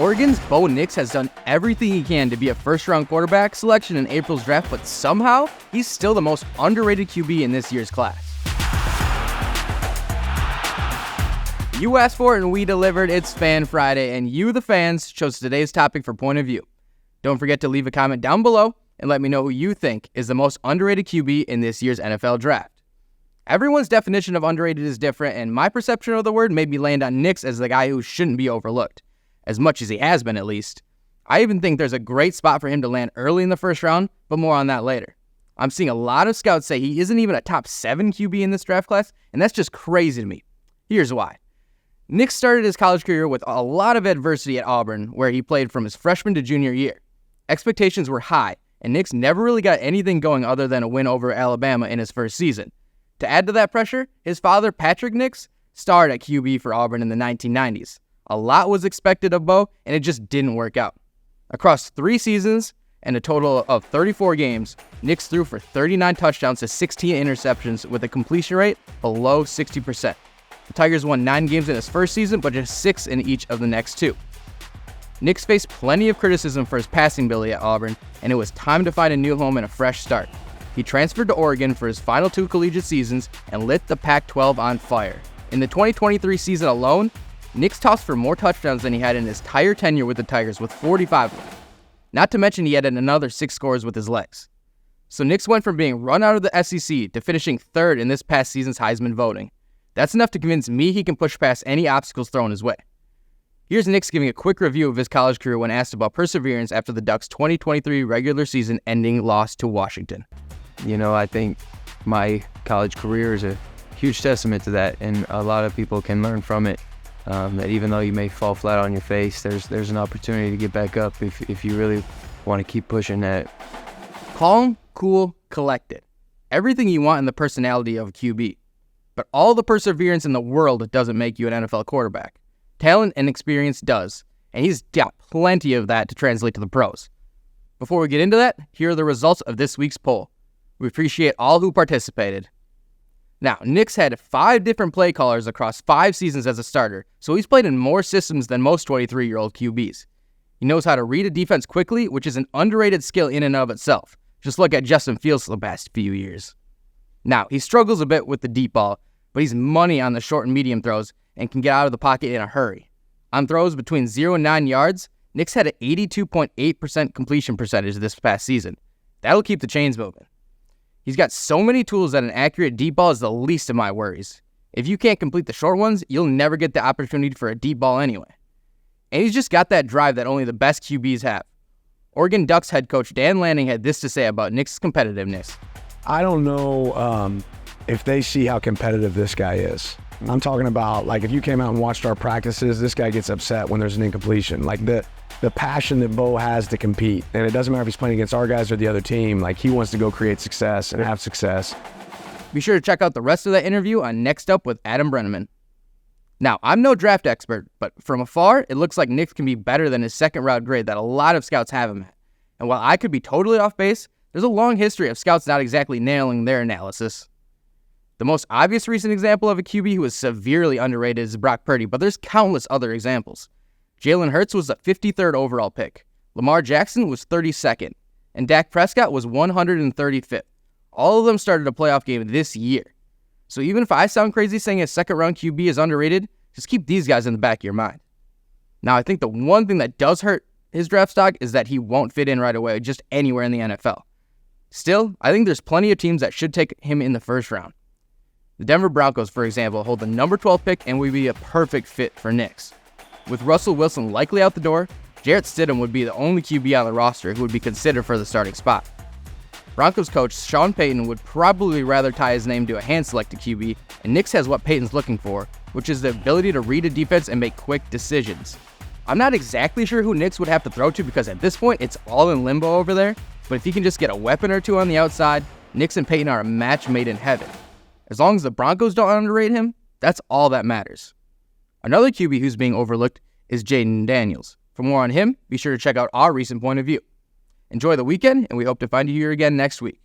Oregon's Bo Nix has done everything he can to be a first-round quarterback selection in April's draft, but somehow, he's still the most underrated QB in this year's class. You asked for it and we delivered. It's Fan Friday, and you, the fans, chose today's topic for Point of View. Don't forget to leave a comment down below and let me know who you think is the most underrated QB in this year's NFL draft. Everyone's definition of underrated is different, and my perception of the word made me land on Nix as the guy who shouldn't be overlooked, as much as he has been at least. I even think there's a great spot for him to land early in the first round, but more on that later. I'm seeing a lot of scouts say he isn't even a top 7 QB in this draft class, and that's just crazy to me. Here's why. Nix started his college career with a lot of adversity at Auburn, where he played from his freshman to junior year. Expectations were high, and Nix never really got anything going other than a win over Alabama in his first season. To add to that pressure, his father, Patrick Nix, starred at QB for Auburn in the 1990s. A lot was expected of Bo, and it just didn't work out. Across 3 seasons and a total of 34 games, Nix threw for 39 touchdowns to 16 interceptions with a completion rate below 60%. The Tigers won 9 games in his first season, but just 6 in each of the next 2. Nix faced plenty of criticism for his passing ability at Auburn, and it was time to find a new home and a fresh start. He transferred to Oregon for his final 2 collegiate seasons and lit the Pac-12 on fire. In the 2023 season alone, Nix tossed for more touchdowns than he had in his entire tenure with the Tigers, with 45 of them. Not to mention he added another 6 scores with his legs. So Nix went from being run out of the SEC to finishing 3rd in this past season's Heisman voting. That's enough to convince me he can push past any obstacles thrown his way. Here's Nix giving a quick review of his college career when asked about perseverance after the Ducks' 2023 regular season ending loss to Washington. I think my college career is a huge testament to that, and a lot of people can learn from it. That even though you may fall flat on your face, there's an opportunity to get back up if you really want to keep pushing that. Calm, cool, collected. Everything you want in the personality of a QB. But all the perseverance in the world doesn't make you an NFL quarterback. Talent and experience does, and he's got plenty of that to translate to the pros. Before we get into that, here are the results of this week's poll. We appreciate all who participated. Now, Nix had 5 different play callers across 5 seasons as a starter, so he's played in more systems than most 23-year-old QBs. He knows how to read a defense quickly, which is an underrated skill in and of itself. Just look at Justin Fields the past few years. Now, he struggles a bit with the deep ball, but he's money on the short and medium throws and can get out of the pocket in a hurry. On throws between 0 and 9 yards, Nix had an 82.8% completion percentage this past season. That'll keep the chains moving. He's got so many tools that an accurate deep ball is the least of my worries. If you can't complete the short ones, you'll never get the opportunity for a deep ball anyway. And he's just got that drive that only the best QBs have. Oregon Ducks head coach Dan Lanning had this to say about Nix's competitiveness. I don't know if they see how competitive this guy is. I'm talking about, if you came out and watched our practices, this guy gets upset when there's an incompletion. The passion that Bo has to compete, and it doesn't matter if he's playing against our guys or the other team, he wants to go create success and have success. Be sure to check out the rest of that interview on Next Up with Adam Breneman. Now, I'm no draft expert, but from afar, it looks like Nix can be better than his 2nd-round grade that a lot of scouts have him at. And while I could be totally off base, there's a long history of scouts not exactly nailing their analysis. The most obvious recent example of a QB who is severely underrated is Brock Purdy, but there's countless other examples. Jalen Hurts was the 53rd overall pick. Lamar Jackson was 32nd. And Dak Prescott was 135th. All of them started a playoff game this year. So even if I sound crazy saying a 2nd-round QB is underrated, just keep these guys in the back of your mind. Now, I think the one thing that does hurt his draft stock is that he won't fit in right away just anywhere in the NFL. Still, I think there's plenty of teams that should take him in the first round. The Denver Broncos, for example, hold the number 12 pick and would be a perfect fit for Nix. With Russell Wilson likely out the door, Jarrett Stidham would be the only QB on the roster who would be considered for the starting spot. Broncos coach Sean Payton would probably rather tie his name to a hand-selected QB, and Nix has what Payton's looking for, which is the ability to read a defense and make quick decisions. I'm not exactly sure who Nix would have to throw to because at this point it's all in limbo over there, but if he can just get a weapon or 2 on the outside, Nix and Payton are a match made in heaven. As long as the Broncos don't underrate him, that's all that matters. Another QB who's being overlooked is Jaden Daniels. For more on him, be sure to check out our recent Point of View. Enjoy the weekend, and we hope to find you here again next week.